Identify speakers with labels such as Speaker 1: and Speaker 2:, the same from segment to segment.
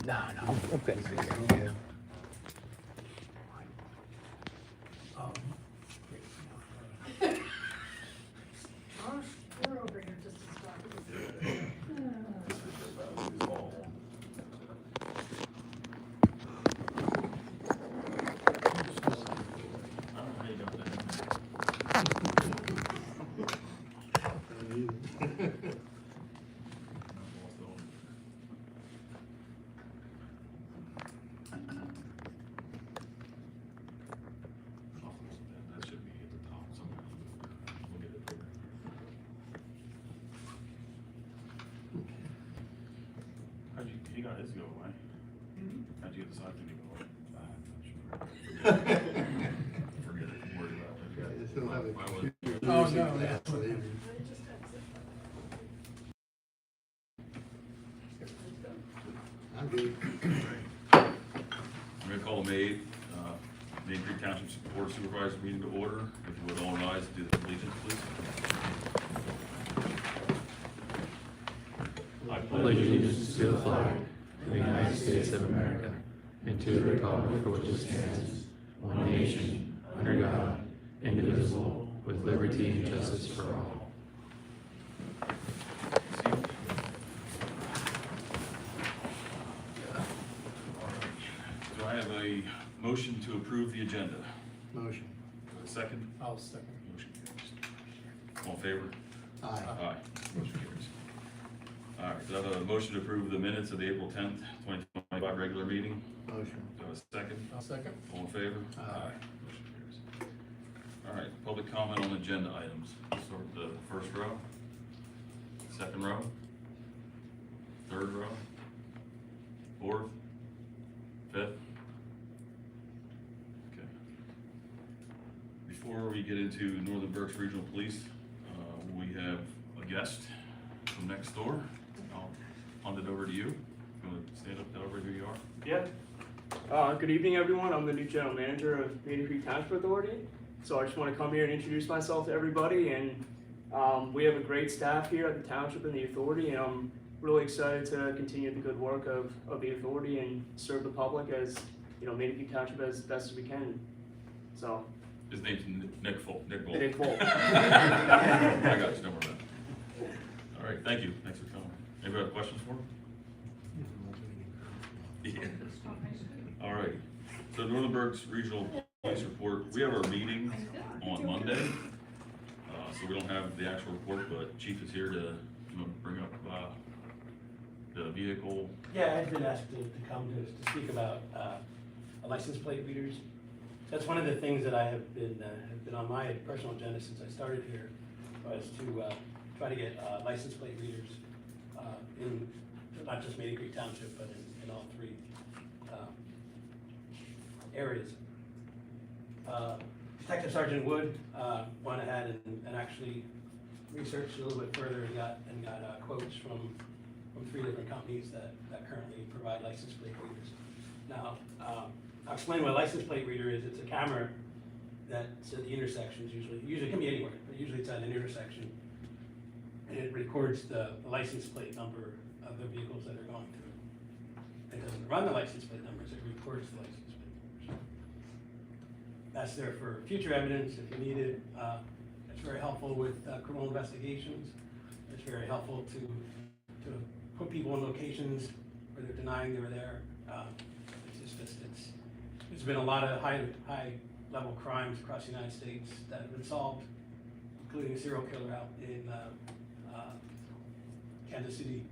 Speaker 1: No. Okay.
Speaker 2: Yeah.
Speaker 3: We're over here just as far.
Speaker 4: That should be at the top somewhere. We'll get it there. He got his to go away. How'd you get the side thing to go away? I'm not sure. Forget it, don't worry about it.
Speaker 2: Yeah, they still have it.
Speaker 4: Why was-
Speaker 2: Oh, no, that's what they do. I'm good.
Speaker 4: I'm gonna call the Maidencreek Township Board of Supervisors meeting to order. If you would all rise, do the allegiance, please. I
Speaker 1: Pledge allegiance to the flag of the United States of America and to the republic for which it stands, one nation, under God, indivisible, with liberty and justice for all.
Speaker 4: Do I have a motion to approve the agenda?
Speaker 2: Motion.
Speaker 4: A second?
Speaker 1: I'll second.
Speaker 4: Motion carries. All in favor?
Speaker 2: Aye.
Speaker 4: Aye. Motion carries. All right, do I have a motion to approve the minutes of the April 10th, 2025 regular meeting?
Speaker 2: Motion.
Speaker 4: Do I have a second?
Speaker 1: I'll second.
Speaker 4: All in favor?
Speaker 2: Aye.
Speaker 4: Motion carries. All right, public comment on agenda items. Let's start with the first row, second row, third row, fourth, fifth. Okay. Before we get into Northern Berks Regional Police, we have a guest from next door. I'll hand it over to you. You want to stand up, tell everybody who you are?
Speaker 5: Yeah. Good evening, everyone. I'm the new general manager of Maidencreek Township Authority. So I just want to come here and introduce myself to everybody. And we have a great staff here at the township and the authority. And I'm really excited to continue the good work of the authority and serve the public as, Maidencreek Township as best as we can. So.
Speaker 4: His name's Nick Folk. Nick Folk.
Speaker 5: Nick Folk.
Speaker 4: I got you, don't worry about it. All right, thank you. Thanks for coming. Anybody have questions for him? Yeah. All right. So Northern Berks Regional Police Report, we have our meeting on Monday. So we don't have the actual report, but Chief is here to bring up the vehicle.
Speaker 6: Yeah, I've been asked to come to speak about license plate readers. That's one of the things that I have been on my personal agenda since I started here, was to try to get license plate readers in not just Maidencreek Township, but in all three areas. Detective Sergeant Wood went ahead and actually researched a little bit further and got quotes from three different companies that currently provide license plate readers. Now, I'll explain what a license plate reader is. It's a camera that's at the intersections usually it can be anywhere, but usually it's at an intersection. And it records the license plate number of the vehicles that are going through. It doesn't run the license plate numbers, it records the license plate numbers. That's there for future evidence if you need it. It's very helpful with criminal investigations. It's very helpful to put people in locations where they're denying they were there. There's been a lot of high level crimes across the United States that have been solved, including a serial killer out in Kansas City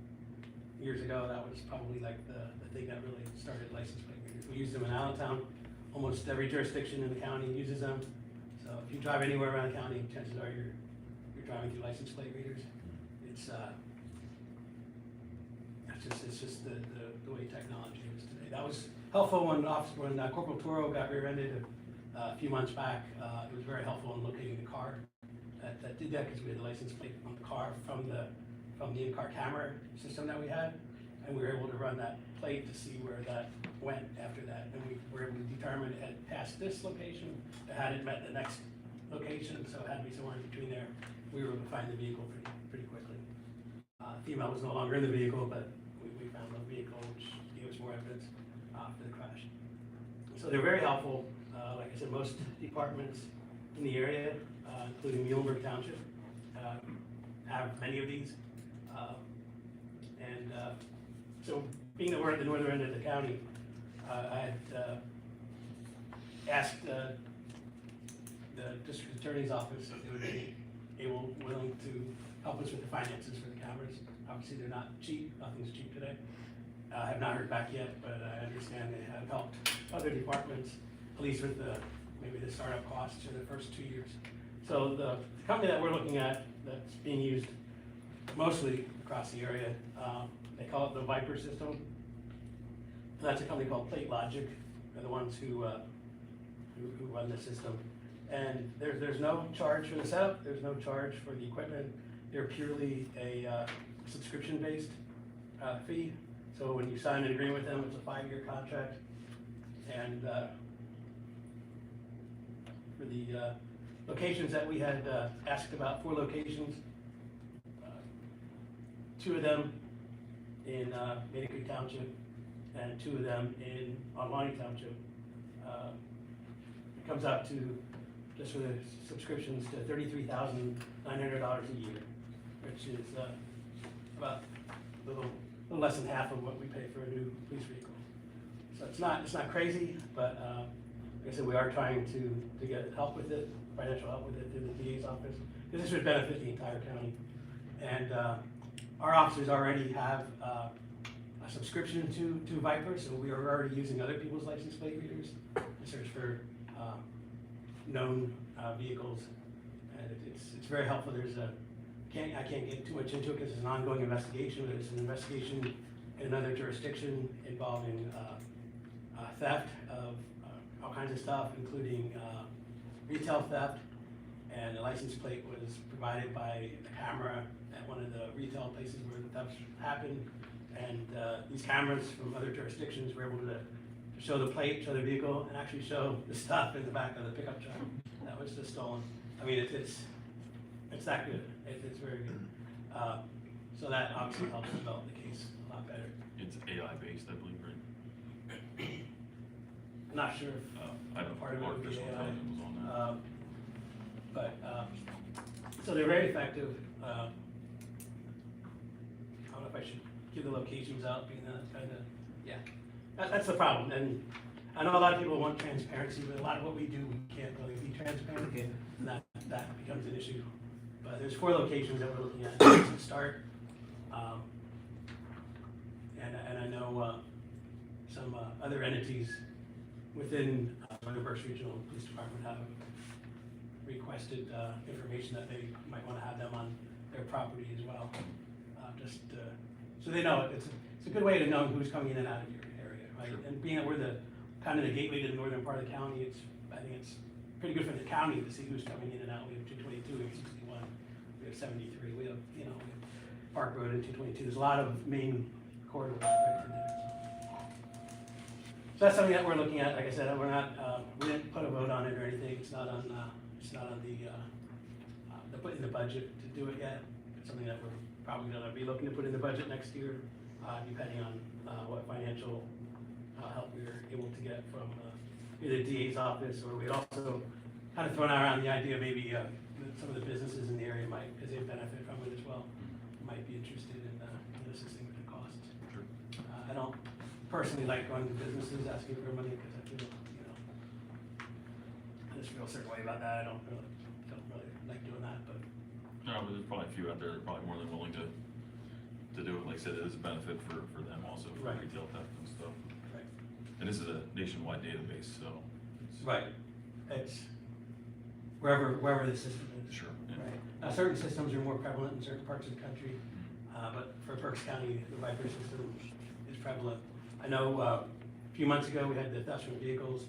Speaker 6: years ago. That was probably like the thing that really started license plate readers. We use them in Allentown. Almost every jurisdiction in the county uses them. So if you drive anywhere around the county, chances are you're driving through license plate readers. It's just the way technology is today. That was helpful when Corporal Toro got rear-ended a few months back. It was very helpful in locating the car that did that, because we had the license plate on the car from the in-car camera system that we had, and we were able to run that plate to see where that went after that, and we were able to determine it had passed this location, it hadn't met the next location, so it had to be somewhere in between there. We were able to find the vehicle pretty quickly. Female was no longer in the vehicle, but we found the vehicle, which gave us more evidence for the crash. So they're very helpful. Like I said, most departments in the area, including Maidencreek Township, have many of these. So being that we're at the northern end of the county, I had asked the district attorney's office if they would be willing to help us with the finances for the cameras. Obviously, they're not cheap. Nothing's cheap today. I have not heard back yet, but I understand they have helped other departments, at least with maybe the startup costs for the first 2 years. So the company that we're looking at that's being used mostly across the area, they call it the Viper system. That's a company called Plate Logic. They're the ones who run the system. And there's no charge for the setup. There's no charge for the equipment. They're purely a subscription-based fee. So when you sign an agreement with them, it's a 5-year contract. And for the locations that we had asked about, 4 locations, 2 of them in Maidencreek Township and 2 of them in Maidencreek Township. It comes out to, just for the subscriptions, to $33,900 a year, which is about a little less than half of what we pay for a new police vehicle. So it's not crazy, but like I said, we are trying to get help with it, financial help with it through the DA's office, because this would benefit the entire county. And our officers already have a subscription to Viper, so we are already using other people's license plate readers to search for known vehicles, and it's very helpful. I can't get too much into it because it's an ongoing investigation, but it's an investigation in another jurisdiction involving theft of all kinds of stuff, including retail theft, and the license plate was provided by a camera at one of the retail places where the theft happened, and these cameras from other jurisdictions were able to show the plate, show the vehicle, and actually show the stuff in the back of the pickup truck that was just stolen. I mean, it's that good. It's very good. So that obviously helps develop the case a lot better.
Speaker 4: It's AI based, I believe, right?
Speaker 6: I'm not sure if
Speaker 4: I don't
Speaker 6: part of it would be
Speaker 4: artificial
Speaker 6: AI.
Speaker 4: intelligence was on that.
Speaker 6: So they're very effective. I don't know if I should give the locations out, being that kind of, yeah. That's the problem, and I know a lot of people want transparency, but a lot of what we do, we can't really be transparent, and that becomes an issue. But there's 4 locations that we're looking at to start, and I know some other entities within Northern Berks Regional Police Department have requested information that they might want to have them on their property as well, so they know it. It's a good way to know who's coming in and out of your area, right?
Speaker 4: Sure.
Speaker 6: And being that we're the kind of the gateway to the northern part of the county, I think it's pretty good for the county to see who's coming in and out. We have 222, we have 61, we have 73, we have Park Road and 222. There's a lot of main corridors right through there. So that's something that we're looking at. Like I said, we're not, we didn't put a vote on it or anything. It's not on the put in the budget to do it yet. It's something that we're probably going to be looking to put in the budget next year, depending on what financial help we were able to get from either DA's office, or we'd also kind of thrown around the idea maybe some of the businesses in the area might, because they benefit from it as well, might be interested in assisting with the costs.
Speaker 4: Sure.
Speaker 6: I don't personally like going to businesses asking for money, because I feel, I just feel a certain way about that. I don't really like doing that, but.
Speaker 4: No, but there's probably a few out there that are probably more than willing to do it. Like I said, it is a benefit for them also, for
Speaker 6: Right.
Speaker 4: retail theft and stuff.
Speaker 6: Right.
Speaker 4: And this is a nationwide database, so. It's,
Speaker 6: Right. It's wherever the system is.
Speaker 4: Sure. Yeah.
Speaker 6: Right. Now, certain systems are more prevalent in certain parts of the country, but for Berks County, the Viper system is prevalent. I know a few months ago we had the theft from vehicles,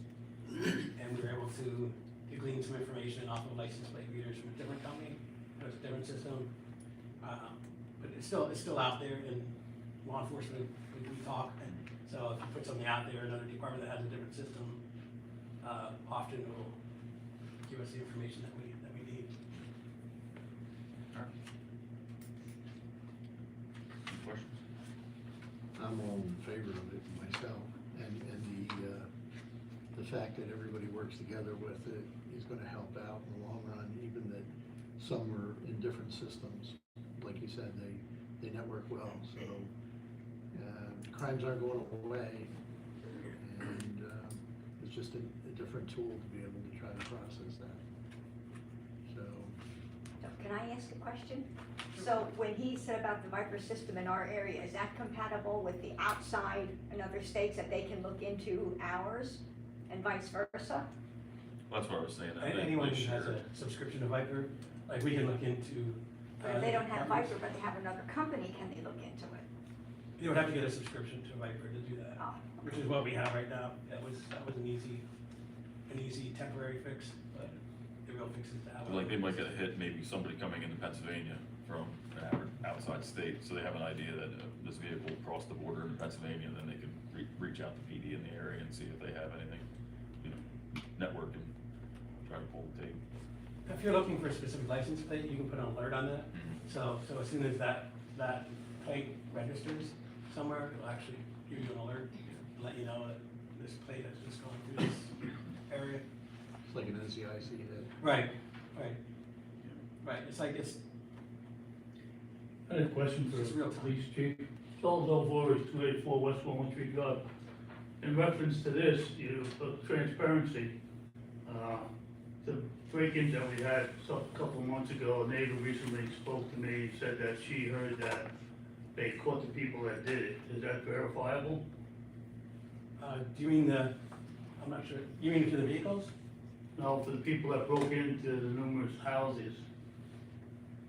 Speaker 6: and we were able to glean some information off of license plate readers from a different company. It was a different system, but it's still out there in law enforcement. We talk, and so if you put something out there, another department that has a different system, often will give us the information that we need.
Speaker 4: All right. Any questions?
Speaker 2: I'm all in favor of it myself, and the fact that everybody works together with it is gonna help out in the long run, even that some are in different systems. Like you said, they network well, so, crimes aren't going away, and, it's just a different tool to be able to try to process that. So,
Speaker 7: Can I ask a question? So when he said about the Viper system in our area, is that compatible with the outside in other states that they can look into ours and vice versa?
Speaker 4: That's what I was saying. I think
Speaker 6: Anyone
Speaker 4: they
Speaker 6: who has
Speaker 4: share.
Speaker 6: a subscription to Viper, like we can look into.
Speaker 7: Or if they don't have
Speaker 6: companies.
Speaker 7: Viper, but they have another company, can they look into it?
Speaker 6: You would have to get a subscription to Viper to do that,
Speaker 7: Oh,
Speaker 6: which is what we have right now. That was an easy temporary fix, but the real fix is to have.
Speaker 4: Like, they might get a hit, maybe somebody coming into Pennsylvania from an outside state, so they have an idea that this vehicle crossed the border into Pennsylvania, then they can reach out to PD in the area and see if they have anything, you know, network and try to pull the tape.
Speaker 6: If you're looking for a specific license plate, you can put an alert on that. So as soon as that plate registers somewhere, it'll actually give you an alert, and let you know that this plate has just gone through this area.
Speaker 2: it's like an NCIC hit.
Speaker 6: Right. It's
Speaker 8: I had a question for
Speaker 6: It's real
Speaker 8: the
Speaker 6: time.
Speaker 8: police chief. Charles Elvore is 284 West Walnut Tree Drive. In reference to this, for transparency, the break-ins that we had a couple of months ago, a neighbor recently spoke to me and said that she heard that they caught the people that did it. Is that verifiable?
Speaker 6: do you mean I'm not sure, you mean for the vehicles?
Speaker 8: No, for the people that broke into the numerous houses.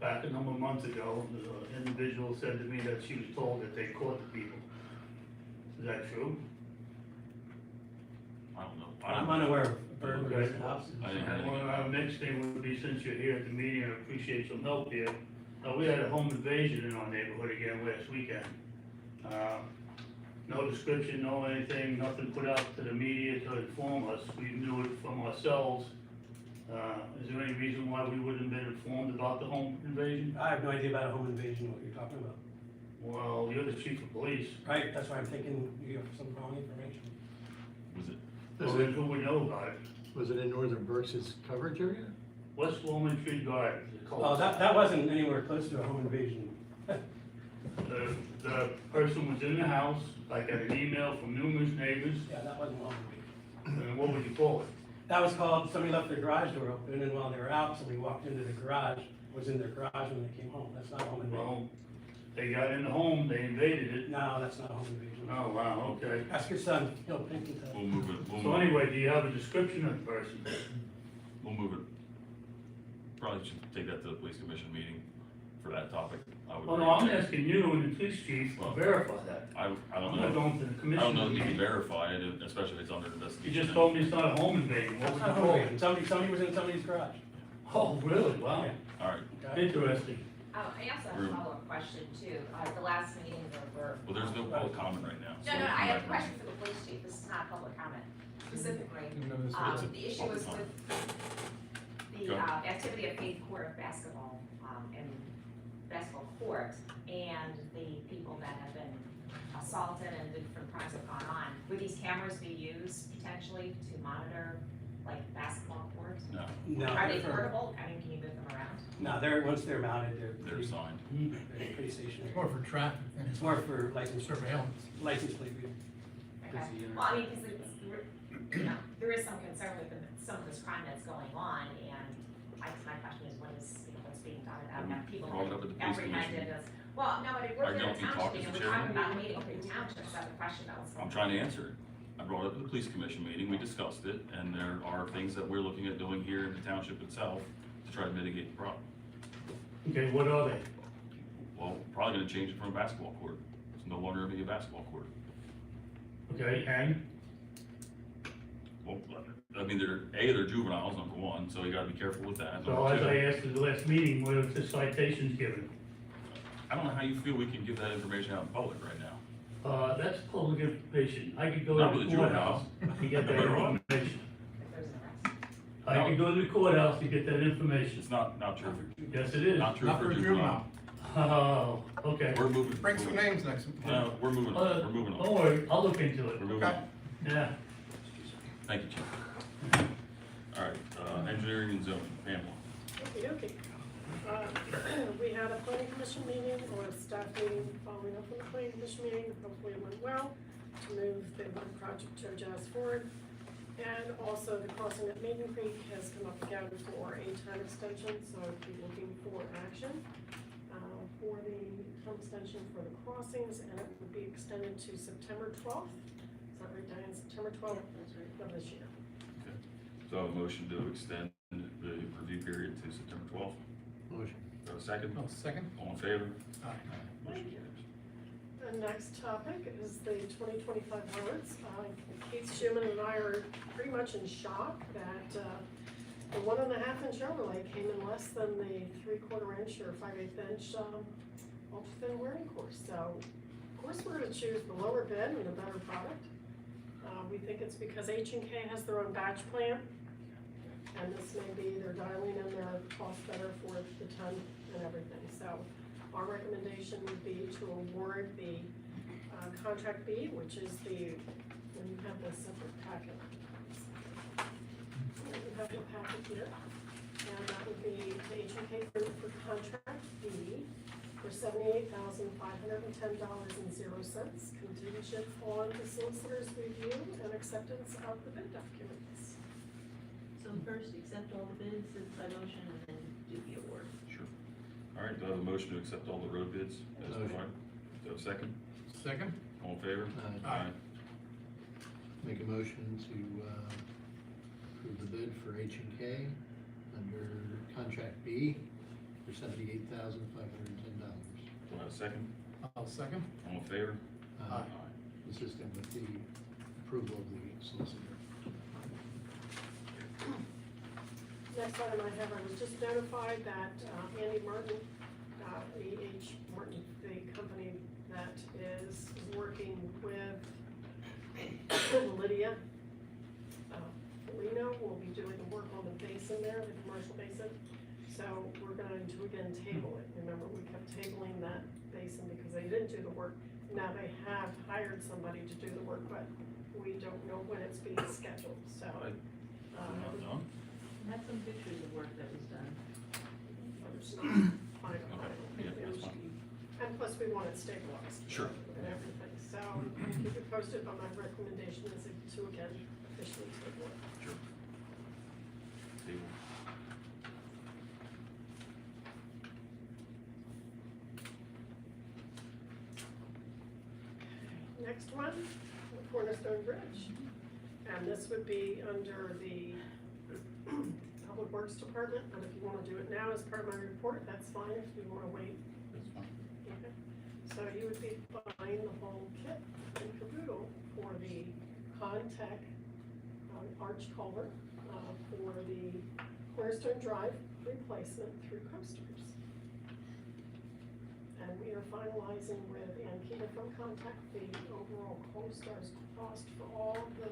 Speaker 8: Back a number of months ago, the individual said to me that she was told that they caught the people. Is that true?
Speaker 4: I don't know.
Speaker 6: I'm unaware of burglaries in houses.
Speaker 4: I didn't have
Speaker 8: Well, our next thing would be, since you're here at the meeting, I appreciate some help here. We had a home invasion in our neighborhood again last weekend. No description, no anything, nothing put out to the media to inform us. We knew it from ourselves. Is there any reason why we wouldn't have been informed about the home invasion?
Speaker 6: I have no idea about a home invasion, what you're talking about.
Speaker 8: Well, you're the chief of police.
Speaker 6: Right, that's why I'm thinking you have some wrong information.
Speaker 4: Was it,
Speaker 8: Well, then who would know about it?
Speaker 2: Was it in Northern Berks' coverage area?
Speaker 8: West Walnut Tree Drive is a
Speaker 6: Oh, that wasn't anywhere close to a home invasion.
Speaker 8: The person was in the house, I got an email from numerous neighbors,
Speaker 6: Yeah, that wasn't a home invasion.
Speaker 8: and what would you call it?
Speaker 6: That was called, somebody left their garage door open, and while they were out, somebody walked into the garage, was in their garage when they came home. That's not a home invasion.
Speaker 8: Well, they got in the home, they invaded it.
Speaker 6: No, that's not a home invasion.
Speaker 8: Oh, wow, okay.
Speaker 6: Ask your son, he'll think it.
Speaker 4: we'll move it,
Speaker 8: So anyway, do you have a description of the person?
Speaker 4: we'll move it. Probably should take that to the police commission meeting for that topic. I would
Speaker 8: Well, no, I'm
Speaker 4: agree.
Speaker 8: asking you and the police chief to
Speaker 4: Well,
Speaker 8: verify that.
Speaker 4: I
Speaker 8: I'm
Speaker 4: don't
Speaker 8: not
Speaker 4: know,
Speaker 8: going to the
Speaker 4: I
Speaker 8: commission.
Speaker 4: don't know if you can
Speaker 8: meeting.
Speaker 4: verify it, especially if it's under
Speaker 8: You
Speaker 4: investigation.
Speaker 8: just told me it's not a home invasion, what
Speaker 6: That's
Speaker 8: would
Speaker 6: not
Speaker 8: you
Speaker 6: a home
Speaker 8: call it?
Speaker 6: invasion. Somebody was in somebody's garage.
Speaker 8: Oh, really? Wow,
Speaker 6: Yeah.
Speaker 4: All right,
Speaker 6: Okay?
Speaker 8: interesting.
Speaker 3: I also have a follow-up question too. The last meeting were.
Speaker 4: well, there's no public comment right now. so
Speaker 3: No,
Speaker 4: we'll
Speaker 3: I
Speaker 4: come
Speaker 3: have a
Speaker 4: back
Speaker 3: question for the police chief. This is not public comment specifically.
Speaker 4: It's a
Speaker 3: The issue was
Speaker 4: public
Speaker 3: with the
Speaker 4: Go ahead.
Speaker 3: activity of Faith Court basketball, and basketball court, and the people that have been assaulted and different crimes have gone on. Would these cameras be used potentially to monitor, like, basketball courts?
Speaker 4: No,
Speaker 6: No.
Speaker 3: Are they
Speaker 6: they're-
Speaker 3: portable? I mean, can you move them around?
Speaker 6: No, once they're mounted,
Speaker 4: they're
Speaker 6: they're
Speaker 4: signed.
Speaker 6: pretty stationary.
Speaker 9: More for traffic than
Speaker 6: It's more for license
Speaker 9: surveillance.
Speaker 6: license plate reading.
Speaker 3: Okay.
Speaker 6: Busy
Speaker 3: Well, I mean, because it's, you know, there is some concern with some of this crime that's going on, and my question is, what is, what's being done about that? People
Speaker 4: Brought it up at the police
Speaker 3: apprehended
Speaker 4: commission.
Speaker 3: as, well, no, but we're
Speaker 4: I
Speaker 3: in
Speaker 4: don't
Speaker 3: a
Speaker 4: think
Speaker 3: township,
Speaker 4: talk is
Speaker 3: and
Speaker 4: the
Speaker 3: we're talking
Speaker 4: chairman.
Speaker 3: about Maidencreek Township, so the question that was.
Speaker 4: I'm trying to answer it. I brought it up at the police commission meeting, we discussed it, and there are things that we're looking at doing here in the township itself to try to mitigate the problem.
Speaker 8: Okay, what are they?
Speaker 4: Well, probably gonna change it from a basketball court. It's no longer gonna be a basketball court.
Speaker 8: Okay, and?
Speaker 4: Well, I mean, they're juveniles, number one, so you gotta be careful with that.
Speaker 8: So
Speaker 4: Number
Speaker 8: as
Speaker 4: two,
Speaker 8: I asked at the last meeting, where was the citations given?
Speaker 4: I don't know how you feel we can give that information out in public right now.
Speaker 8: That's public information. I could go
Speaker 4: Not
Speaker 8: to
Speaker 4: with
Speaker 8: the
Speaker 4: a
Speaker 8: courthouse
Speaker 4: juvenile.
Speaker 8: to get that information.
Speaker 3: If there's an arrest.
Speaker 8: I could go to the courthouse to get that information.
Speaker 4: It's not true.
Speaker 8: Yes, it is.
Speaker 4: Not true
Speaker 9: Not
Speaker 4: for
Speaker 9: for
Speaker 4: a
Speaker 9: a
Speaker 4: juvenile.
Speaker 8: Oh, okay.
Speaker 4: We're moving.
Speaker 9: Bring some names next.
Speaker 4: No, we're moving on, we're moving
Speaker 8: Don't
Speaker 4: on,
Speaker 8: worry, I'll look into it.
Speaker 4: we're moving
Speaker 9: Okay.
Speaker 4: on.
Speaker 8: Yeah.
Speaker 4: Thank you, Chief. All right, engineering and zoning, Pamela.
Speaker 10: Okay. We had a planning commission meeting, or a staff meeting following up from the planning commission meeting, hopefully it went well, to move the one project to jazz forward. And also the crossing at Maidencreek has come up again for a time extension, so I'd be looking for action for the time extension for the crossings, and it would be extended to September 12th. Is that right, Diane? September 12th of this year.
Speaker 4: So a motion to extend the review period to September 12th.
Speaker 2: Motion.
Speaker 4: Do I have a second?
Speaker 9: Oh, second?
Speaker 4: All in favor?
Speaker 9: Aye.
Speaker 4: Motion
Speaker 10: Thank you.
Speaker 4: carries.
Speaker 10: The next topic is the 2025 roads. Keith Schuman and I are pretty much in shock that the 1.5-inch overlay came in less than the 3/4 inch or 5/8 inch ultra-thin wearing course. So, of course, we're gonna choose the lower bid and the better product. We think it's because H&K has their own batch plant, and this may be, they're dialing in their cost better for the ton and everything. So our recommendation would be to award the contract B, which is the, when you have the separate packet. You have the packet here, and that would be the H&K for contract B for $78,510.00, contingent on the solicitor's review and acceptance of the bid documents.
Speaker 11: So first, accept all the bids by motion and then do the award.
Speaker 4: Sure. All right, do I have a motion to accept all the road bids as
Speaker 2: Motion.
Speaker 4: provided? Do I have a second?
Speaker 9: Second?
Speaker 4: All in favor?
Speaker 2: Aye. Make a motion to approve the bid for H&K under contract B for $78,510.
Speaker 4: Do I have a second?
Speaker 9: I'll second.
Speaker 4: All in favor?
Speaker 2: Uh, Consistent with the approval of the solicitor.
Speaker 10: Next item I have, I was just notified that Andy Martin, E.H. Martin, the company that is working with Lydia Polino, will be doing the work on the basin there, the commercial basin. So we're going to again table it. Remember, we kept tabling that basin because they didn't do the work. Now they have hired somebody to do the work, but we don't know when it's being scheduled, so.
Speaker 4: Right. Not done?
Speaker 11: I have some pictures of work that was done.
Speaker 10: Final.
Speaker 4: Okay, yeah, that's fine.
Speaker 10: And plus, we want it stabilized.
Speaker 4: Sure.
Speaker 10: And everything, so keep it posted, but my recommendation is to again officially table it.
Speaker 4: Sure. Table.
Speaker 10: Next one, the Cornerstone Bridge. And this would be under the Public Works Department, but if you wanna do it now as part of my report, that's fine, if you wanna wait.
Speaker 4: That's fine.
Speaker 10: Okay. So you would be buying the whole kit and caboodle for the Contech arch culvert for the Cornerstone Drive replacement through coasters. And we are finalizing with Ankita from Contech the overall CoStar's cost for all the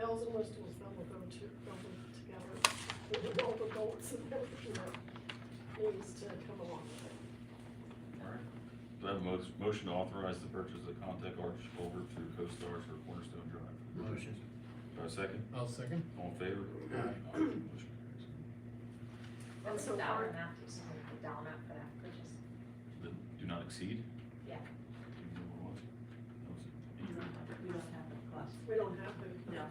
Speaker 10: bells and whistles that will go together with all the bolts and everything that needs to come along with it.
Speaker 4: All right. Do I have a motion to authorize the purchase of the Contech arch culvert through CoStarz for Cornerstone Drive?
Speaker 2: Motion.
Speaker 4: Do I have a second?
Speaker 9: I'll second.
Speaker 4: All in favor?
Speaker 9: Aye.
Speaker 4: Motion carries.
Speaker 3: What's
Speaker 10: so
Speaker 3: the dollar
Speaker 10: far-
Speaker 3: amount, just the dollar amount for that purchase?
Speaker 4: The do not exceed?
Speaker 3: Yeah.
Speaker 4: Do you know what it was? That was it.
Speaker 11: We don't have the cost.
Speaker 10: We don't have to.
Speaker 11: No,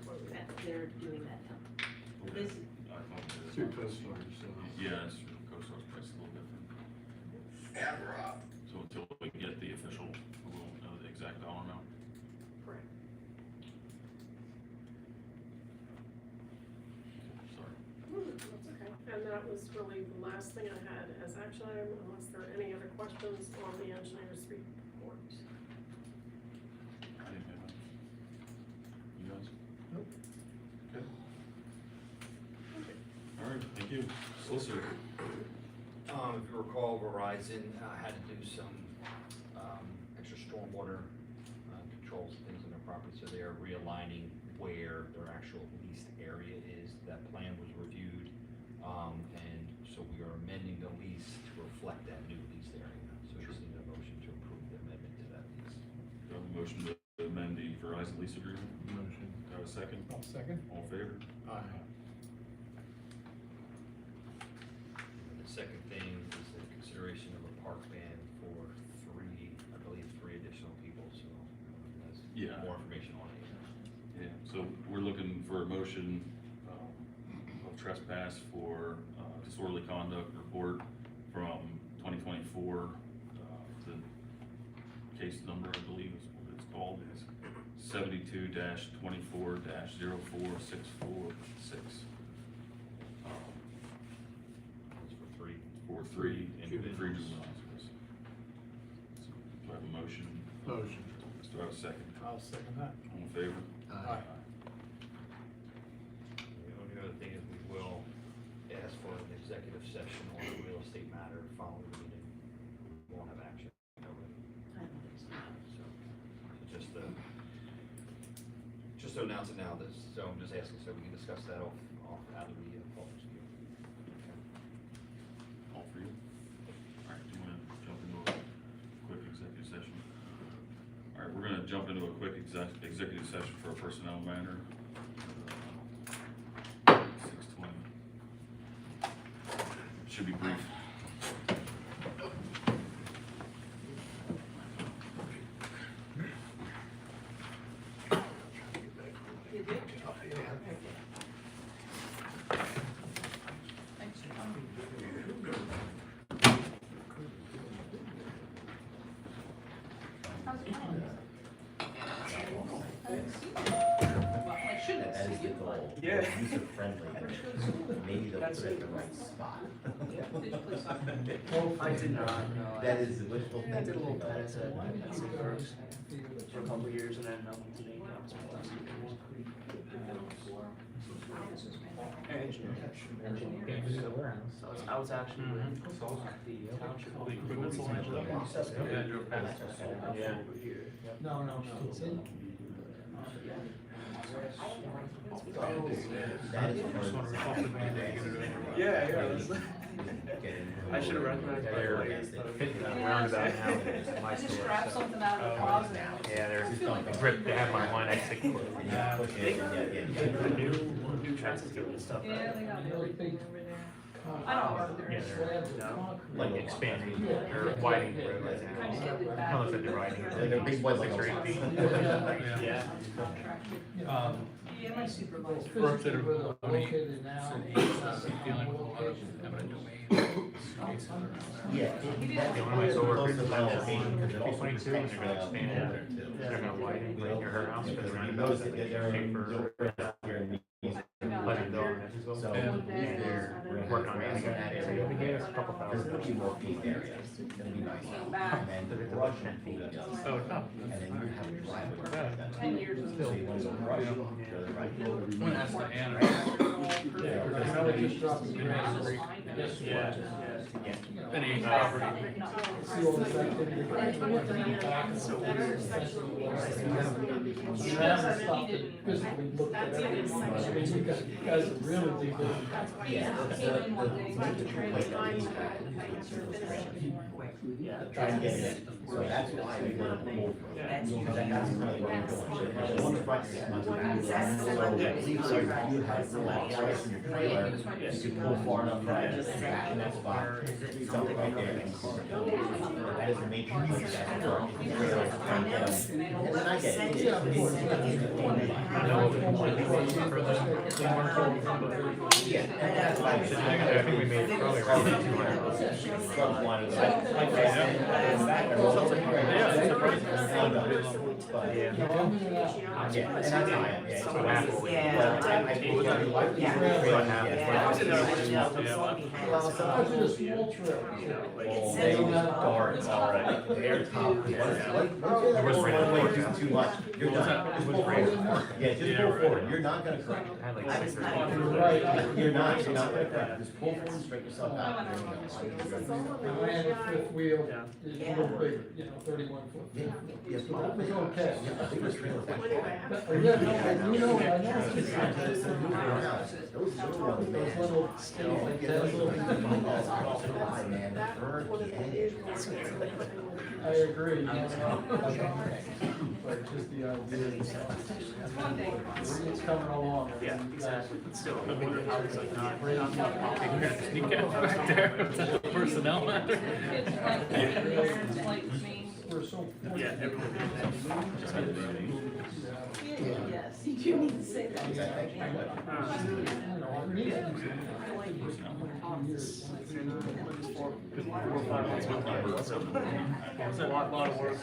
Speaker 11: they're doing that now.
Speaker 4: Okay.
Speaker 11: This,
Speaker 4: I thought it was.
Speaker 2: Through CoStarz, so.
Speaker 4: Yeah, it's true. CoStar's price is a little different. So until we get the official, we won't know the exact dollar amount.
Speaker 10: Correct.
Speaker 4: Sorry.
Speaker 10: That's okay. And that was really the last thing I had as action item, unless there are any other questions on the engineer's report.
Speaker 4: I didn't have that. You guys?
Speaker 9: Nope.
Speaker 4: Okay. All right, thank you. Solicitor.
Speaker 12: If you recall, Verizon had to do some extra stormwater controls, things on their property, so they are realigning where their actual leased area is. That plan was reviewed, and so we are amending the lease to reflect that new leased area. So
Speaker 4: motion to amend the Verizon lease agreement.
Speaker 9: Motion.
Speaker 4: Do I have a second?
Speaker 9: I'll second.
Speaker 4: All in favor?
Speaker 9: Aye.
Speaker 12: And the second thing is the consideration of a park ban for three additional people, so that's
Speaker 4: Yeah.
Speaker 12: more information on it.
Speaker 4: Yeah, so we're looking for a motion of trespass for disorderly conduct report from 2024. The case number, I believe is what it's called, is 72-24-046446.
Speaker 12: It's for three.
Speaker 4: For three juvenile officers. So, do I have a motion?
Speaker 2: Motion.
Speaker 4: Do I have a second?
Speaker 9: I'll second that.
Speaker 4: All in favor?
Speaker 2: Aye.
Speaker 12: The only other thing is we will ask for an executive session on a real estate matter following the meeting. We won't have action over it. So just to announce it now, so I'm just asking so we can discuss that off out of the office view.
Speaker 4: All for you? All right, do you want to jump into a quick executive session? All right, we're going to jump into a quick executive session for a personnel matter. 6:20. Should be brief.
Speaker 13: That is the goal.
Speaker 5: Yeah.
Speaker 13: User friendly, maybe they'll put it in the right spot.
Speaker 5: I did not, no.
Speaker 13: That is the wishful
Speaker 5: I
Speaker 13: thinking.
Speaker 5: did a little
Speaker 13: but-
Speaker 5: tennis at for a couple of years and then today comes my last few years. Engineering. So I was actually with the township. Yeah. Over here.
Speaker 9: No. It's in.
Speaker 13: That is part of the.
Speaker 5: Yeah. I should have recognized my players.
Speaker 1: Roundabout now, there's my
Speaker 11: I just
Speaker 1: store,
Speaker 11: grabbed
Speaker 1: so.
Speaker 11: something out of the closet.
Speaker 1: Yeah, they have my one exit.
Speaker 5: They got the new transit and stuff.
Speaker 11: Yeah,
Speaker 5: Right?
Speaker 11: they got everything over there. I don't work there.
Speaker 1: Yeah, they're like expanding or widening the road right now.
Speaker 11: Kind of did it
Speaker 1: I
Speaker 11: back.
Speaker 1: don't know if they're dividing it.
Speaker 13: They're big boys like
Speaker 1: 6 or 8 feet.
Speaker 5: Yeah.
Speaker 11: Contracted. Yeah, my supervisor.
Speaker 9: Brooke that are located now. Dealing with a lot of eminent domain cases around there.
Speaker 13: Yeah.
Speaker 1: Yeah, one of my coworkers is on location,
Speaker 13: because it also
Speaker 1: 22, and they're gonna expand it. They're gonna widen it near her house, because they're gonna notice that they can pay for $11.
Speaker 13: So
Speaker 1: And they're working on it. They gave us a couple
Speaker 13: there's
Speaker 1: thousand.
Speaker 13: gonna be more paved areas, it's gonna be nice. And then brush and paved areas.
Speaker 1: Oh, it's not.
Speaker 13: And then you have a driveway.
Speaker 11: 10 years
Speaker 13: So you want to go brush, go to the right.
Speaker 9: One has to enter. Any property.
Speaker 13: Try and get it, so that's why we want to move. That's really what we're doing. One front 6 months. So you have the left choice in your trailer, you can pull far enough right, and that's fine. Dump it right there. That is the main place that's work. Try and get them. And then I get it. Yeah, and that's why
Speaker 1: I think we made probably around 200.
Speaker 13: From one side. Yeah, and that's how I am, yeah.
Speaker 1: So half what we-
Speaker 13: Darts already. They're tough. It was raining too much. You're done. Just pull forward. Yeah, just pull forward. You're not gonna crack.
Speaker 1: I had like 6 or 8.
Speaker 13: You're not gonna crack. Just pull forward and straighten yourself out.
Speaker 9: I ran a fifth wheel, it's a little bigger, 31 foot.
Speaker 13: Yeah, yeah.
Speaker 9: It was okay.
Speaker 13: Yeah, I think it's real.
Speaker 9: But, yeah, no, I know.
Speaker 13: Those
Speaker 9: little skinny things,
Speaker 10: That one of the usual.
Speaker 9: I agree. but just the idea is, it's coming along.
Speaker 5: Yeah, exactly, but still, I wonder how it's like not.
Speaker 1: Sneak out back there, personnel matter.
Speaker 9: We're so.
Speaker 5: Yeah, everyone.
Speaker 11: Yes, you do need to say that.
Speaker 5: It's a lot of work.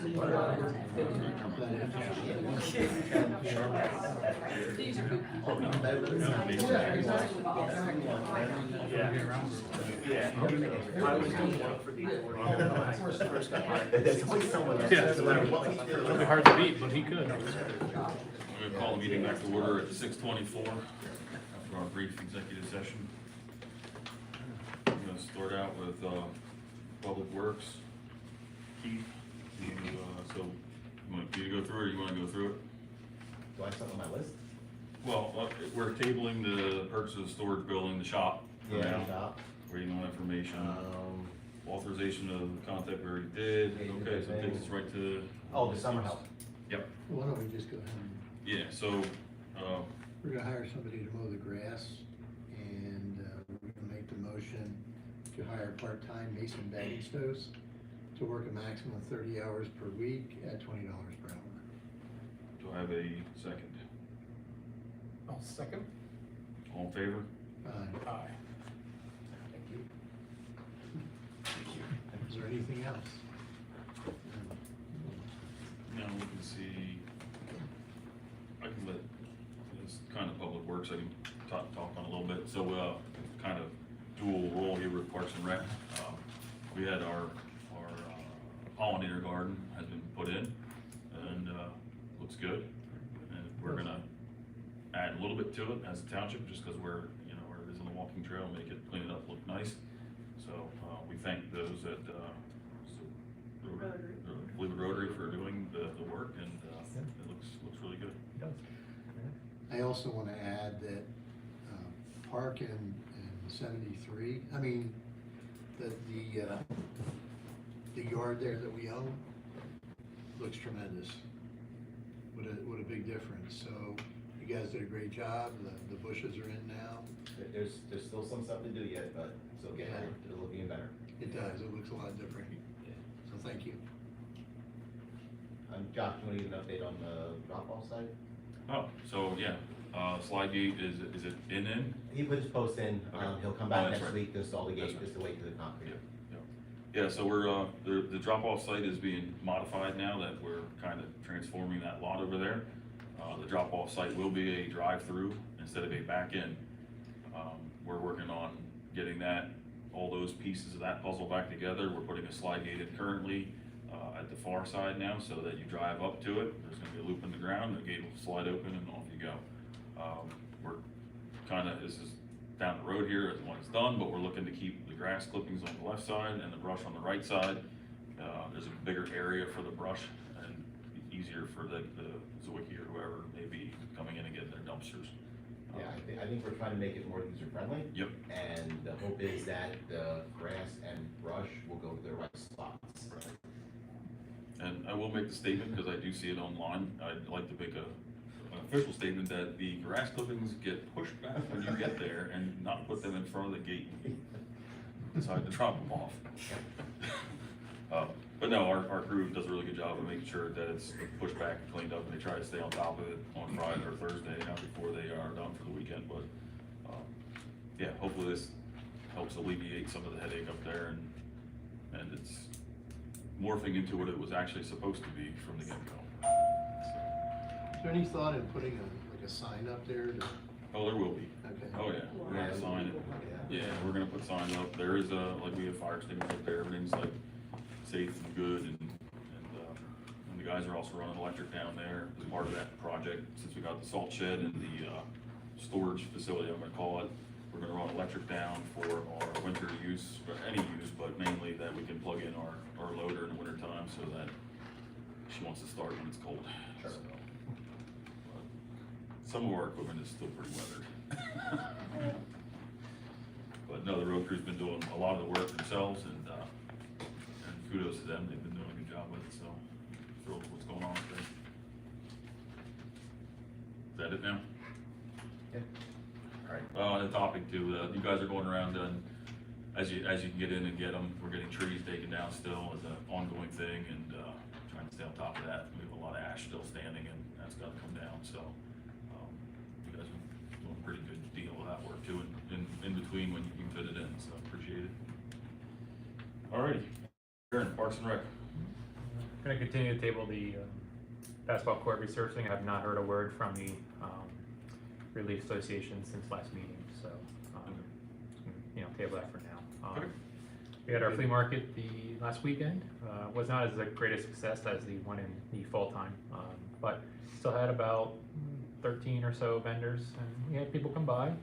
Speaker 11: These are good people.
Speaker 5: Yeah. Yeah. I was doing work for these. First got hired.
Speaker 13: There's always someone that
Speaker 1: Yeah,
Speaker 13: says, no matter what we
Speaker 1: It'll be
Speaker 13: do.
Speaker 1: hard to beat, but he could.
Speaker 4: We're gonna call the meeting back to order at 6:24 after our brief executive session. I'm gonna start out with, Public Works. Keith, so, you want me to go through it, or you wanna go through it?
Speaker 13: Do I have something on my list?
Speaker 4: Well, we're tabling the purchase of the storage building, the shop, for
Speaker 13: Yeah,
Speaker 4: now,
Speaker 13: shop.
Speaker 4: waiting on information. Authorization of the contact we already did, okay, so it takes us right to.
Speaker 13: Oh, the summer help.
Speaker 4: Yep,
Speaker 2: Why don't we just go ahead and,
Speaker 4: yeah, so,
Speaker 2: we're gonna hire somebody to mow the grass, and, we're gonna make the motion to hire part-time Mason Bagstows to work a maximum of 30 hours per week at $20 per hour.
Speaker 4: do I have a second?
Speaker 9: I'll second.
Speaker 4: All in favor?
Speaker 9: Aye.
Speaker 13: Thank you.
Speaker 2: Is there anything else?
Speaker 4: Now we can see, I can let, this kind of Public Works, I can talk on a little bit, so, kind of dual role here with Parks and Rec. We had our pollinator garden has been put in, and, looks good, and we're gonna add a little bit to it as a township, just because we're, where it is on the walking trail, make it, clean it up, look nice. So, we thank those at, Rotary for doing the work, and, it looks really good.
Speaker 2: I also want to add that Park and 73, I mean, the yard there that we own looks tremendous. What a big difference. So you guys did a great job. The bushes are in now.
Speaker 13: There's still some stuff to do yet, but it's okay, it'll look even better.
Speaker 2: It does. It looks a lot different. So thank you.
Speaker 13: Josh, you want to give an update on the drop-off site?
Speaker 4: Oh, so, yeah, slide gate, is it in?
Speaker 13: He put his post in,
Speaker 4: Okay.
Speaker 13: he'll come
Speaker 4: Oh,
Speaker 13: back
Speaker 4: that's
Speaker 13: next
Speaker 4: right.
Speaker 13: week to install the
Speaker 4: That's
Speaker 13: gate,
Speaker 4: right.
Speaker 13: just to wait to the concrete.
Speaker 4: Yeah, so we're, the drop-off site is being modified now that we're kind of transforming that lot over there. The drop-off site will be a drive-through instead of a back-in. We're working on getting all those pieces of that puzzle back together. We're putting a slide gate in currently, at the far side now, so that you drive up to it, there's gonna be a loop in the ground, the gate will slide open and off you go. We're this is down the road here when it's done, but we're looking to keep the grass clippings on the left side and the brush on the right side. There's a bigger area for the brush and easier for the Zwicky or whoever may be coming in and getting their dumpsters.
Speaker 13: Yeah, I think we're trying to make it more user-friendly.
Speaker 4: Yep.
Speaker 13: And the hope is that the grass and brush will go to the right spots.
Speaker 4: And I will make the statement, because I do see it online, I'd like to make an official statement that the grass clippings get pushed back when you get there and not put them in front of the gate. Decide to drop them off. But no, our crew does a really good job of making sure that it's pushed back and cleaned up, and they try to stay on top of it on Friday or Thursday before they are done for the weekend, but, yeah, hopefully this helps alleviate some of the headache up there, and it's morphing into what it was actually supposed to be from the get-go.
Speaker 2: Is there any thought in putting a sign up there?
Speaker 4: Oh, there will be.
Speaker 2: Okay.
Speaker 4: Oh, yeah, we're gonna sign it. Yeah, we're gonna put signs up. There is we have fire extinguishers up there, everything's like safe and good, and the guys are also running electric down there as part of that project. Since we got the salt shed and the storage facility, I'm gonna call it, we're gonna run electric down for our winter use, or any use, but mainly that we can plug in our loader in the winter time, so that she wants to start when it's cold.
Speaker 13: Sure.
Speaker 4: So, but some of our equipment is still pretty weathered. But no, the road crew's been doing a lot of the work themselves, and kudos to them, they've been doing a good job with it, so thrilled with what's going on today. that it now?
Speaker 13: Yeah.
Speaker 4: Alright, on the topic too, you guys are going around and as you can get in and get them, we're getting trees taken down still as an ongoing thing and, trying to stay on top of that. We have a lot of ash still standing and that's gotta come down, so, you guys are doing a pretty good deal of that work too, in between when you can fit it in, so appreciate it. Alrighty, Aaron, Parks and Rec.
Speaker 1: Gonna continue to table the basketball court resurfacing. I have not heard a word from the Relief Association since last meeting, so, table that for now.
Speaker 4: Okay.
Speaker 1: We had our flea market the last weekend. Was not as a great a success as the one in the fall time, but still had about 13 or so vendors, and we had people come by. I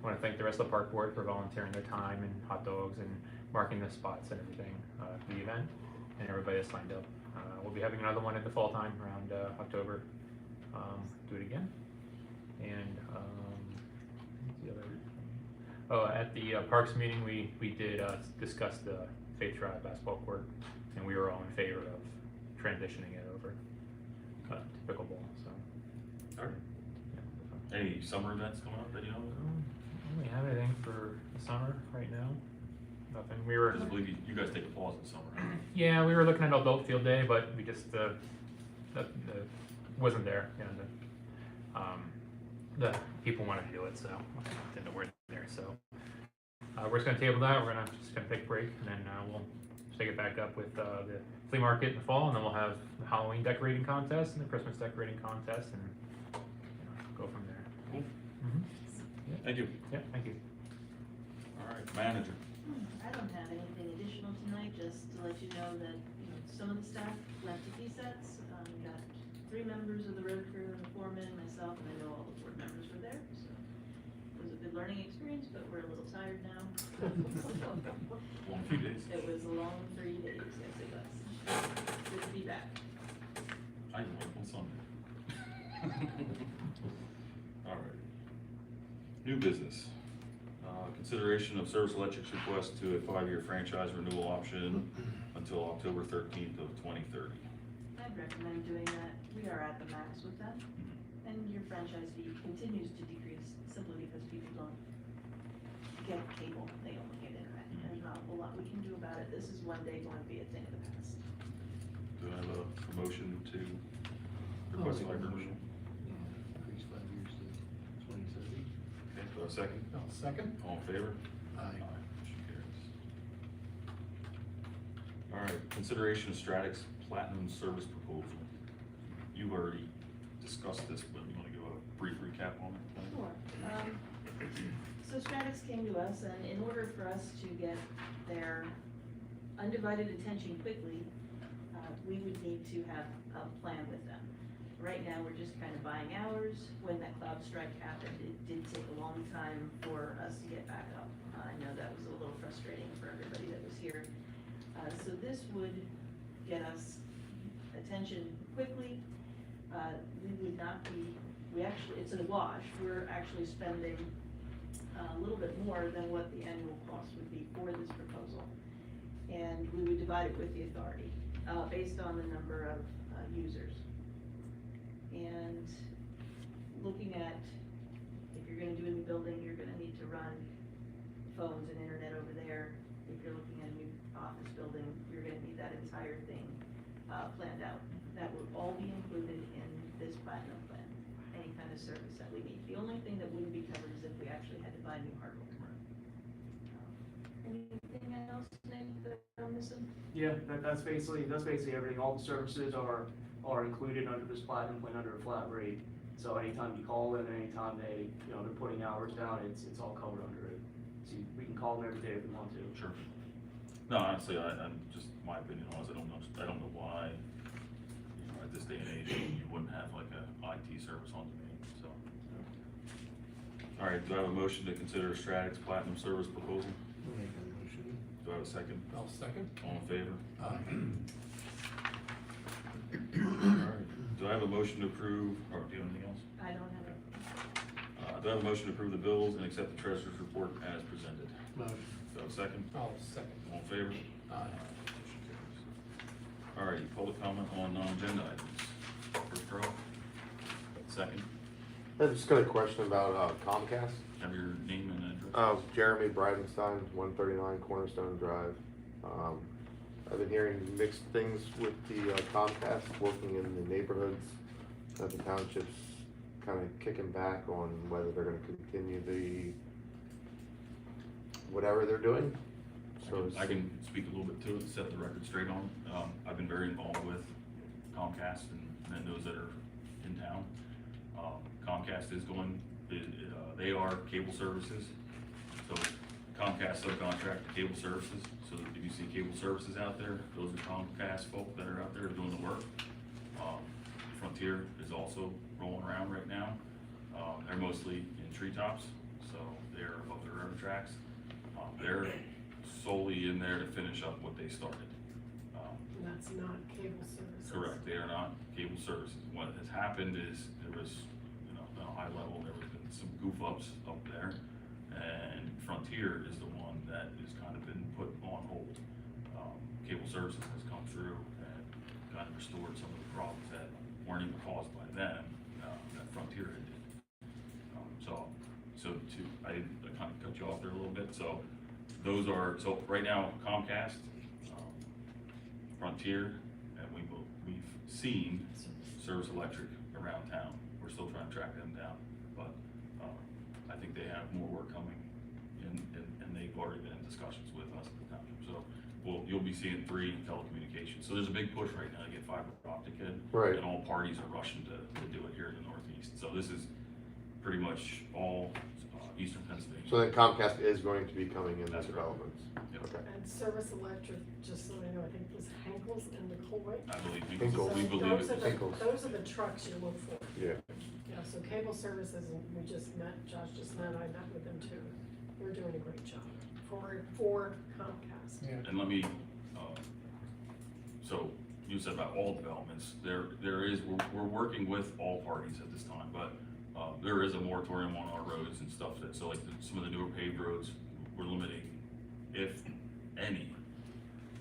Speaker 1: want to thank the rest of the park board for volunteering their time and hot dogs and marking the spots and everything for the event, and everybody that signed up. We'll be having another one in the fall time around October. Do it again. And what's the other? At the parks meeting, we did discuss the Faith Drive basketball court, and we were all in favor of transitioning it over to pickleball. So.
Speaker 4: Alright.
Speaker 1: Yeah.
Speaker 4: Any summer events coming up that you know of?
Speaker 1: Don't really have anything for the summer right now. Nothing. We were.
Speaker 4: Because I believe you guys take a pause in summer, right?
Speaker 1: Yeah, we were looking at adult field day, but we just wasn't there. You know, the people wanted to do it, so didn't work there. So we're just gonna table that. We're just gonna take a break, and then we'll take it back up with the flea market in the fall, and then we'll have the Halloween decorating contest and the Christmas decorating contest, and go from there.
Speaker 4: Cool.
Speaker 1: Mm-hmm. Yeah.
Speaker 4: Thank you.
Speaker 1: Yeah, thank you.
Speaker 4: Alright, manager.
Speaker 11: I don't have anything additional tonight, just to let you know that, some of the staff went to PSETs. We got 3 members of the road crew, the foreman, myself, and I know all the board members were there, so it was a good learning experience, but we're a little tired now.
Speaker 4: Long few days.
Speaker 11: It was a long 3 days, yes it was. Good to be back.
Speaker 4: I can work on Sunday. Alright. New business. Consideration of Service Electric's request to a 5-year franchise renewal option until October 13th of 2030.
Speaker 11: I'd recommend doing that. We are at the max with them, and your franchise fee continues to decrease simply because people don't get cable, they only get internet. There's not a whole lot we can do about it. This is one day going to be a thing of the past.
Speaker 4: Do I have a motion to request a 5-year renewal?
Speaker 2: Increase 5 years to 2030.
Speaker 4: Okay, do I have a second?
Speaker 2: I'll second.
Speaker 4: All in favor?
Speaker 2: Aye.
Speaker 4: Motion carries. Alright, consideration of Stratix Platinum Service Proposal. You've already discussed this, but you wanna give a brief recap on it?
Speaker 11: Sure. So Stratix came to us, and in order for us to get their undivided attention quickly, we would need to have a plan with them. Right now, we're just kind of buying hours. When that cloud strike happened, it did take a long time for us to get back up. I know that was a little frustrating for everybody that was here. So this would get us attention quickly. We would not be, it's a wash. We're actually spending a little bit more than what the annual cost would be for this proposal. And we would divide it with the authority, based on the number of users. And looking at, if you're gonna do a new building, you're gonna need to run phones and internet over there. If you're looking at a new office building, you're gonna need that entire thing planned out. That would all be included in this platinum plan, any kind of service that we need. The only thing that wouldn't be covered is if we actually had to buy new hardware. Anything else, Nick, that I'm missing?
Speaker 5: Yeah, that's basically everything. All the services are included under this platinum plan under a flat rate. So anytime you call them, anytime they're putting hours down, it's all covered under it. So we can call them every day if we want to.
Speaker 4: Sure. No, honestly, I'm just, my opinion was, I don't know why, at this day and age, you wouldn't have like a IT service on demand, so. All right, do I have a motion to consider Stratix Platinum Service Proposal?
Speaker 2: I'll make a motion.
Speaker 4: Do I have a second?
Speaker 9: I'll second.
Speaker 4: All in favor?
Speaker 2: Aye.
Speaker 4: All right, do I have a motion to approve, or do you have anything else?
Speaker 11: I don't have it.
Speaker 4: Do I have a motion to approve the bills and accept the treasurer's report as presented?
Speaker 2: Motion.
Speaker 4: Do I have a second?
Speaker 9: I'll second.
Speaker 4: All in favor?
Speaker 9: Aye.
Speaker 4: Motion carries. All right, public comment on non-agenda items. First draw. Second.
Speaker 14: I've just got a question about Comcast.
Speaker 4: Have your name and address?
Speaker 14: Jeremy Bridenstine, 139 Cornerstone Drive. I've been hearing mixed things with the Comcast working in the neighborhoods. That the township's kind of kicking back on whether they're going to continue the whatever they're doing. So
Speaker 4: I can speak a little bit to it, set the record straight on. I've been very involved with Comcast and those that are in town. Comcast is going, they are cable services. So Comcast subcontract to cable services. So if you see cable services out there, those are Comcast folk that are out there doing the work. Frontier is also rolling around right now. They're mostly in treetops, so they're above the railroad tracks. They're solely in there to finish up what they started.
Speaker 10: And that's not cable services.
Speaker 4: Correct, they are not cable services. What has happened is there was, on a high level, there has been some goof ups up there, and Frontier is the one that has kind of been put on hold. Cable services has come through and kind of restored some of the problems that weren't even caused by them, that Frontier had did. I kind of cut you off there a little bit. So so right now Comcast, Frontier, and we've seen Service Electric around town. We're still trying to track them down, but I think they have more work coming and they've already been in discussions with us at the township. So you'll be seeing 3 telecommunications. So there's a big push right now to get fiber optic in,
Speaker 14: Right.
Speaker 4: and all parties are rushing to do it here in the Northeast. So this is pretty much all eastern Pennsylvania.
Speaker 14: So then Comcast is going to be coming in
Speaker 4: That's
Speaker 14: the
Speaker 4: right.
Speaker 14: developments.
Speaker 4: Yep.
Speaker 14: Okay.
Speaker 10: And Service Electric, just so I know, I think it was Henkel's and McCoy.
Speaker 4: I believe
Speaker 14: Hinkle.
Speaker 4: we believe
Speaker 10: Those
Speaker 4: it
Speaker 10: are
Speaker 4: is.
Speaker 14: Hinkle.
Speaker 10: those are the trucks you look for.
Speaker 14: Yeah.
Speaker 10: Yeah, so cable services, and we just met, Josh just met, I met with them too. They're doing a great job for Comcast.
Speaker 9: Yeah.
Speaker 4: And let me, so you said about all developments, we're working with all parties at this time, but there is a moratorium on our roads and stuff that, so like some of the newer paved roads, we're limiting, if any,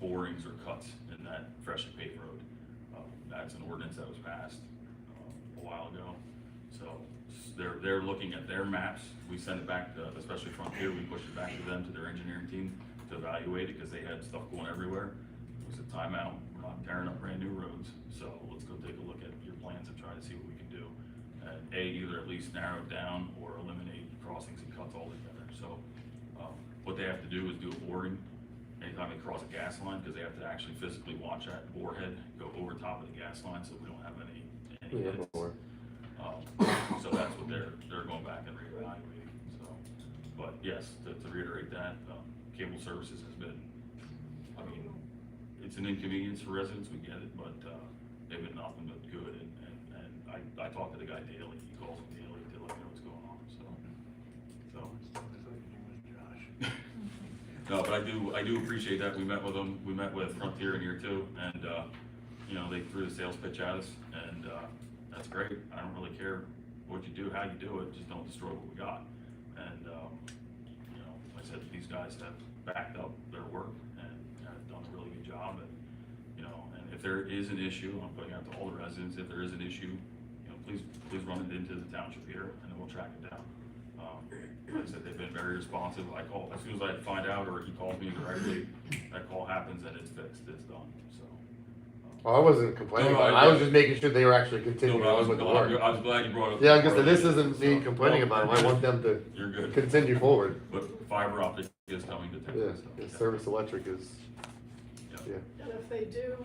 Speaker 4: borings or cuts in that freshly paved road. That's an ordinance that was passed a while ago. So they're looking at their maps. We send it back to, especially Frontier, we push it back to them, to their engineering team to evaluate it, because they had stuff going everywhere. It was a timeout. We're not tearing up brand new roads. So let's go take a look at your plans and try to see what we can do. And either at least narrow it down or eliminate crossings and cuts altogether. So what they have to do is do a boring anytime they cross a gas line, because they have to actually physically watch that bore head go over top of the gas line, so we don't have any hits. So that's what they're going back and reevaluating. So, but yes, to reiterate that, cable services has been, I mean, it's an inconvenience for residents, we get it, but they've been nothing but good. And I talk to the guy daily. He calls me daily to let me know what's going on. So. No, but I do appreciate that. We met with them. We met with Frontier in here too, and they threw the sales pitch at us, and that's great. I don't really care what you do, how you do it, just don't destroy what we got. And like I said, these guys have backed up their work and have done a really good job. And and if there is an issue, I'm putting out to all the residents, if there is an issue, please run it into the township here, and then we'll track it down. Like I said, they've been very responsive. I call, as soon as I find out, or he calls me directly, that call happens and it's fixed, it's done, so.
Speaker 14: Well, I wasn't complaining
Speaker 4: No,
Speaker 14: about it. I was just making sure they were actually continuing
Speaker 4: No,
Speaker 14: on with the work.
Speaker 4: I was glad you brought up.
Speaker 14: Yeah, I was gonna say, this isn't me complaining about them. I want them to
Speaker 4: You're good.
Speaker 14: continue forward.
Speaker 4: But fiber optic is coming to
Speaker 14: Yeah,
Speaker 4: town, so.
Speaker 14: yeah, Service Electric is,
Speaker 4: Yeah.
Speaker 14: yeah.
Speaker 10: And if they do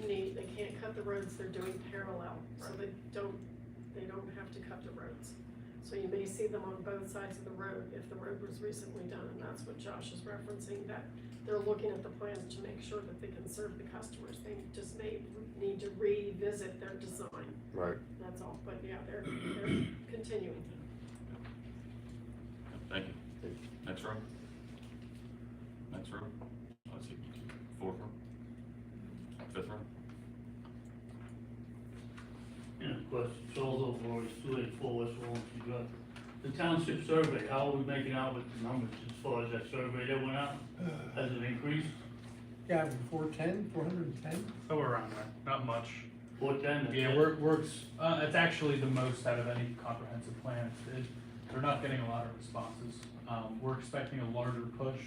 Speaker 10: they can't cut the roads, they're doing parallel, so they don't have to cut the roads. So you may see them on both sides of the road if the road was recently done, and that's what Josh is referencing, that they're looking at the plans to make sure that they can serve the customers. They just may need to revisit their design,
Speaker 14: Right.
Speaker 10: that's all, but yeah, they're continuing.
Speaker 4: Thank you. Next row. Next row. Let's see, 4th row. 5th row.
Speaker 8: Yeah, question, Charles O'Rourke, 284 West Walnut Street Drive. The township survey, how are we making out with the numbers as far as that survey that went out? Has it increased?
Speaker 9: Yeah, 410, 410?
Speaker 15: Somewhere around there, not much.
Speaker 8: 410.
Speaker 15: Yeah, works, it's actually the most out of any comprehensive plan. They're not getting a lot of responses. We're expecting a larger push,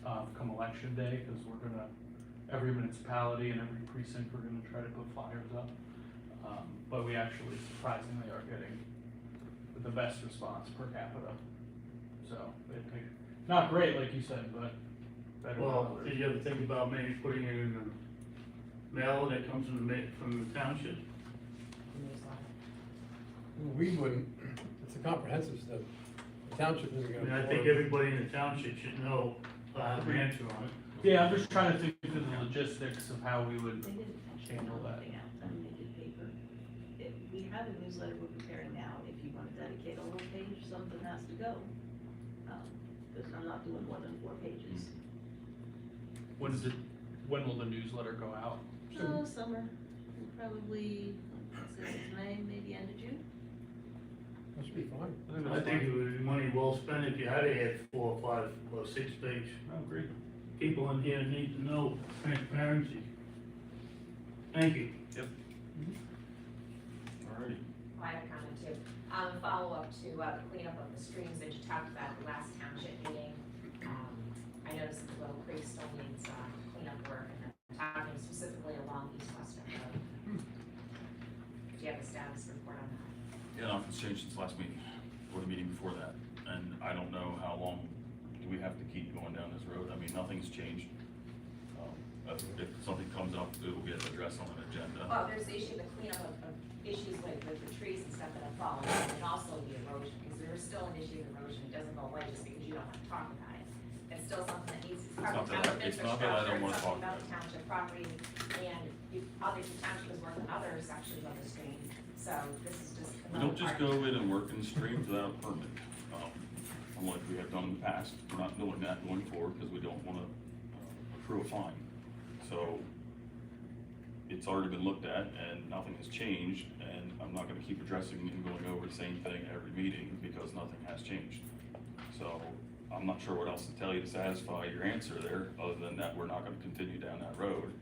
Speaker 15: come election day, because we're gonna, every municipality and every precinct, we're gonna try to put flyers up. But we actually surprisingly are getting the best response per capita. So, not great, like you said, but better than
Speaker 8: Well,
Speaker 15: others.
Speaker 8: did you ever think about maybe putting it in the mail that comes from the township?
Speaker 9: We wouldn't, it's a comprehensive stuff. The township isn't
Speaker 8: I
Speaker 9: gonna.
Speaker 8: mean, I think
Speaker 9: afford-
Speaker 8: everybody in the township should know the answer on it.
Speaker 15: Yeah, I'm just trying to think through the logistics of how we would
Speaker 11: They didn't actually
Speaker 15: handle
Speaker 11: mail
Speaker 15: that.
Speaker 11: anything out, I mean, they did paper. We have a newsletter we're preparing now, if you wanna dedicate a whole page, something has to go. Because I'm not doing more than 4 pages.
Speaker 15: When will the newsletter go out?
Speaker 11: Summer, probably, let's say it's May, maybe end of June.
Speaker 9: Must be fine.
Speaker 8: I think it would be money well spent if you had to add 4 or 5 or 6 page.
Speaker 15: I agree.
Speaker 8: People in here need to know transparency. Thank you.
Speaker 4: Alrighty.
Speaker 3: I have a comment too. Follow-up to the cleanup of the streams that you talked about at the last township meeting. I noticed that the Little Creek still needs cleanup work, and I'm talking specifically along East Western Road. Do you have a status report on that?
Speaker 4: Yeah, nothing's changed since last meeting, or the meeting before that, and I don't know how long do we have to keep going down this road. I mean, nothing's changed. If something comes up, it will get addressed on an agenda.
Speaker 3: Well, there's the issue, the cleanup of issues with the trees and stuff that have fallen, and also the erosion, because there is still an issue of erosion. It doesn't go away just because you don't want to talk about it. It's still something that needs, it's part of the township
Speaker 4: It's not that I don't wanna
Speaker 3: infrastructure,
Speaker 4: talk
Speaker 3: it's something about the township property, and the township has worked on other sections of the stream, so this is just
Speaker 4: We
Speaker 3: another
Speaker 4: don't just
Speaker 3: part.
Speaker 4: go in and work in the streams without a permit, unlike we have done in the past. We're not doing that going forward because we don't want to accrue a fine. So it's already been looked at and nothing has changed, and I'm not gonna keep addressing and going over the same thing every meeting because nothing has changed. So I'm not sure what else to tell you to satisfy your answer there, other than that we're not gonna continue down that road.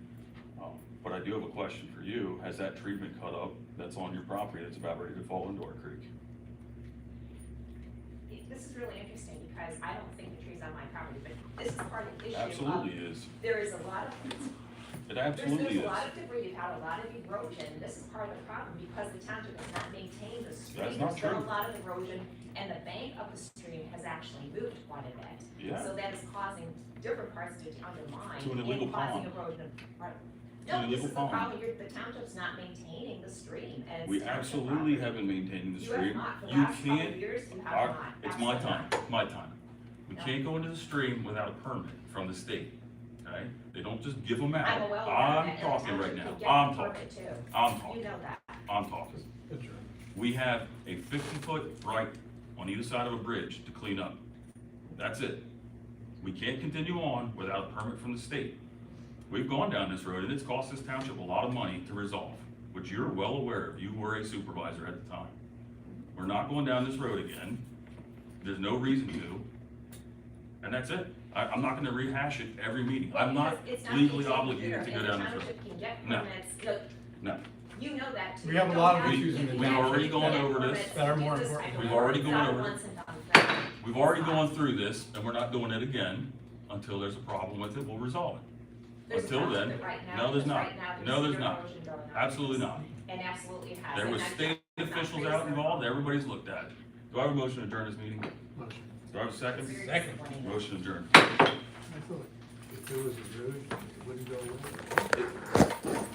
Speaker 4: But I do have a question for you. Has that tree been cut up that's on your property that's about ready to fall into our creek?
Speaker 3: This is really interesting, because I don't think the tree's on my property, but this is part of the issue.
Speaker 4: Absolutely is.
Speaker 3: There is a lot of,
Speaker 4: It absolutely
Speaker 3: there's
Speaker 4: is.
Speaker 3: a lot of debris, you've had a lot of erosion, this is part of the problem, because the township has not maintained the stream.
Speaker 4: That's not
Speaker 3: There's been
Speaker 4: true.
Speaker 3: a lot of erosion, and the bank of the stream has actually moved quite a bit.
Speaker 4: Yeah.
Speaker 3: So that is causing different parts to undermine.
Speaker 4: To an illegal
Speaker 3: and causing
Speaker 4: pond.
Speaker 3: erosion. Right.
Speaker 4: To an
Speaker 3: No, this
Speaker 4: illegal
Speaker 3: is the
Speaker 4: pond.
Speaker 3: problem, the township's not maintaining the stream, and it's.
Speaker 4: We
Speaker 3: township
Speaker 4: absolutely
Speaker 3: property.
Speaker 4: have been maintaining the
Speaker 3: You have
Speaker 4: stream.
Speaker 3: not, for the
Speaker 4: You
Speaker 3: last couple of
Speaker 4: can't,
Speaker 3: years, you have
Speaker 4: our-
Speaker 3: not.
Speaker 4: it's my
Speaker 3: Absolutely
Speaker 4: time,
Speaker 3: not.
Speaker 4: it's my time. We
Speaker 3: No.
Speaker 4: can't go into the stream without a permit from the state, okay? They don't just give them out.
Speaker 3: I'm well aware of
Speaker 4: I'm
Speaker 3: that, and the
Speaker 4: talking right
Speaker 3: township
Speaker 4: now,
Speaker 3: can get
Speaker 4: I'm
Speaker 3: the
Speaker 4: talking,
Speaker 3: permit too.
Speaker 4: I'm
Speaker 3: You
Speaker 4: talking,
Speaker 3: know that.
Speaker 4: I'm talking. We have a 50-foot right on either side of a bridge to clean up. That's it. We can't continue on without a permit from the state. We've gone down this road and it's cost this township a lot of money to resolve, which you're well aware of. You were a supervisor at the time. We're not going down this road again. There's no reason to. And that's it. I'm not gonna rehash it every meeting. I'm not
Speaker 3: Because it's not
Speaker 4: legally
Speaker 3: being taken
Speaker 4: obligated
Speaker 3: care
Speaker 4: to
Speaker 3: of,
Speaker 4: go
Speaker 3: and
Speaker 4: down
Speaker 3: the
Speaker 4: this road.
Speaker 3: township can get
Speaker 4: No.
Speaker 3: permits. Look,
Speaker 4: No.
Speaker 3: you know that too.
Speaker 9: We have a
Speaker 3: You
Speaker 9: lot
Speaker 3: don't
Speaker 9: of
Speaker 3: have-
Speaker 9: issues in the
Speaker 3: you
Speaker 4: We've
Speaker 3: can't
Speaker 4: already
Speaker 3: get
Speaker 4: gone over
Speaker 3: permits
Speaker 4: this.
Speaker 3: to
Speaker 9: That are
Speaker 3: do
Speaker 9: more
Speaker 3: this
Speaker 9: important.
Speaker 3: type of
Speaker 4: We've
Speaker 3: work.
Speaker 4: already
Speaker 3: It's
Speaker 4: gone
Speaker 3: not a
Speaker 4: over it.
Speaker 3: once and done thing.
Speaker 4: We've
Speaker 3: It's
Speaker 4: already
Speaker 3: not.
Speaker 4: gone through this and we're not doing it again until there's a problem with it. We'll resolve it.
Speaker 3: There's a
Speaker 4: Until
Speaker 3: problem
Speaker 4: then,
Speaker 3: with it right now,
Speaker 4: no, there's
Speaker 3: because
Speaker 4: not.
Speaker 3: right now
Speaker 4: No, there's
Speaker 3: severe
Speaker 4: not.
Speaker 3: erosion going on.
Speaker 4: Absolutely not.
Speaker 3: And absolutely it has.
Speaker 4: There
Speaker 3: and
Speaker 4: was
Speaker 3: I've-
Speaker 4: state
Speaker 3: I've not
Speaker 4: officials
Speaker 3: raised
Speaker 4: out
Speaker 3: it.
Speaker 4: involved. Everybody's looked at it. Do I have a motion to adjourn this meeting?
Speaker 2: Motion.
Speaker 4: Do I have a second?
Speaker 3: Very
Speaker 9: Second.
Speaker 3: disappointing.
Speaker 4: Motion adjourned.
Speaker 2: I thought if there was a road, it wouldn't go away.